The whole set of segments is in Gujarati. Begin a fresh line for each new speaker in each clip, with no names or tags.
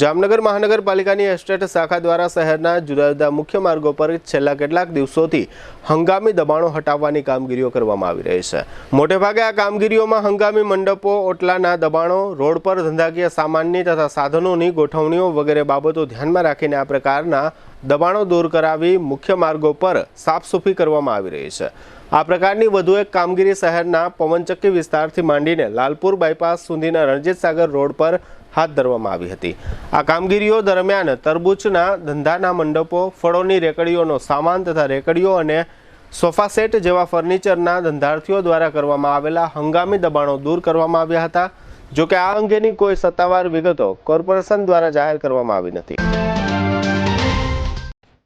જામનગર મહાનગરપાલિકાની એસ્ટેટ શાખા દ્વારા શહેરના જુદા જુદા મુખ્ય માર્ગો પર છેલ્લા કેટલાક દિવસોથી હંગામી દબાણો હટાવવાની કામગીરીઓ કરવામાં આવી રહી છે। મોટેભાગે આ કામગીરીઓમાં હંગામી મંડપો, ઓટલાના દબાણો, રોડ પર ધંધાકીય સામાનની તથા સાધનોની ગોઠવણીઓ વગેરે બાબતો ધ્યાનમાં રાખીને આ પ્રકારના દબાણો દૂર કરાવી મુખ્ય માર્ગો પર સાફસૂફી કરવામાં આવી રહી છે। આ પ્રકારની વધુ એક કામગીરી શહેરના પવનચક્કી વિસ્તારથી માંડીને લાલપુર બાયપાસ સુધીના રણજીત સાગર રોડ પર હાથ ધરવામાં આવી હતી। આ કામગીરીઓ દરમિયાન તરબૂચના ધંધાના મંડપો, ફળોની રેકડીઓનો સામાન તથા રેકડીઓ અને સોફા સેટ જેવા ફર્નિચરના ધંધાર્થીઓ દ્વારા કરવામાં આવેલા હંગામી દબાણો દૂર કરવામાં આવ્યા હતા। જો કે આ અંગેની કોઈ સત્તાવાર વિગતો કોર્પોરેશન દ્વારા જાહેર કરવામાં આવી નથી।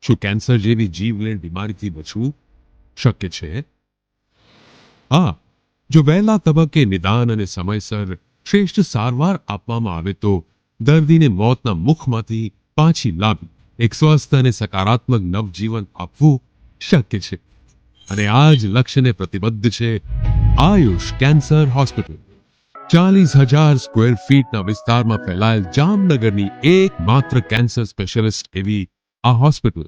શું કેન્સર જેવી જીવલેણ બીમારીથી બચવું શક્ય છે? હા, જો વહેલા તબક્કે નિદાન અને સમયસર શ્રેષ્ઠ સારવાર આપવામાં આવે તો દર્દીને મોતના મુખમાંથી પાછી લાવી એક સ્વસ્થ અને સકારાત્મક નવજીવન આપવું શક્ય છે। અને આ જ લક્ષ્યને પ્રતિબદ્ધ છે આયુષ કેન્સર હોસ્પિટલ। 40,000 સ્ક્વેર ફીટના વિસ્તારમાં ફેલાયેલ જામનગરની એકમાત્ર કેન્સર સ્પેશિયાલિસ્ટ એવી આ હોસ્પિટલ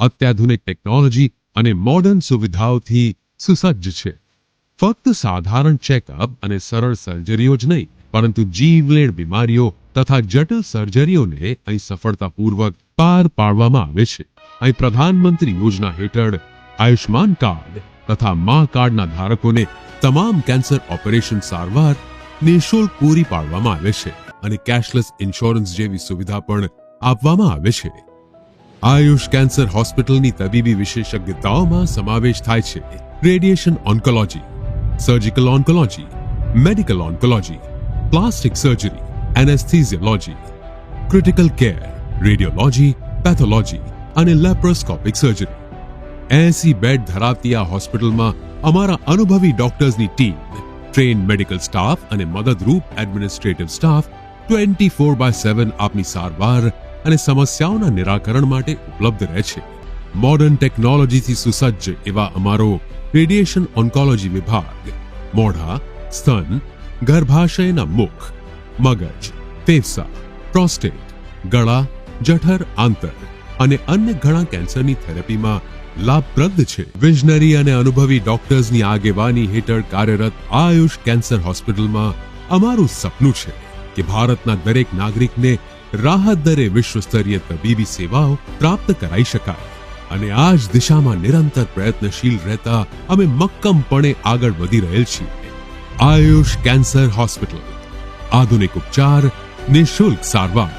અત્યાધુનિક ટેકનોલોજી અને મોડર્ન સુવિધાઓથી સુસજ્જ છે। ફક્ત સાધારણ ચેકઅપ અને સરળ સર્જરીઓ જ નહીં, પરંતુ જીવલેણ બીમારીઓ તથા જટિલ સર્જરીઓને અહીં સફળતાપૂર્વક પાર પાડવામાં આવે છે। અહીં પ્રધાનમંત્રી યોજના હેઠળ આયુષ્માન કાર્ડ તથા મા કાર્ડના ધારકોને તમામ કેન્સર ઓપરેશન સારવાર નિઃશુલ્ક પૂરી પાડવામાં આવે છે અને કેશલેસ ઇન્સ્યોરન્સ જેવી સુવિધા પણ આપવામાં આવે છે। આયુષ કેન્સર હોસ્પિટલની તબીબી વિશેષજ્ઞતાઓમાં સમાવેશ થાય છે radiation oncology, surgical oncology, medical oncology, plastic surgery, anaesthesiology, critical care, radiology, pathology અને લેપ્રોસ્કોપિક સર્જરી। 80 બેડ ધરાવતી આ હોસ્પિટલમાં અમારા અનુભવી ડોક્ટર્સની ટીમ, ટ્રેન મેડિકલ સ્ટાફ અને મદદરૂપ એડમિનિસ્ટ્રેટિવ સ્ટાફ 24/7 આપની સારવાર અને સમસ્યાઓના નિરાકરણ માટે ઉપલબ્ધ રહે છે। મોડર્ન ટેકનોલોજીથી સુસજ્જ એવા અમારો રેડિયેશન ઓન્કોલોજી વિભાગ મોઢા, સ્તન, ગર્ભાશયના મુખ, મગજ, ફેફસા, પ્રોસ્ટેટ, ગળા, જઠર, આંતર અને અન્ય ઘણા કેન્સરની થેરેપીમાં લાભપ્રદ છે। વિઝનરી અને અનુભવી ડોક્ટર્સની આગેવાની હેઠળ કાર્યરત આયુષ કેન્સર હોસ્પિટલમાં અમારું સપનું છે કે ભારતના દરેક નાગરિકને રાહત દરે વિશ્વસ્તરીય તબીબી સેવાઓ પ્રાપ્ત કરાઈ શકાય। અને આ જ દિશામાં નિરંતર પ્રયત્નશીલ રહેતા અમે મક્કમપણે આગળ વધી રહેલ છીએ। આયુષ કેન્સર હોસ્પિટલ, આધુનિક ઉપચાર, નિઃશુલ્ક સારવાર,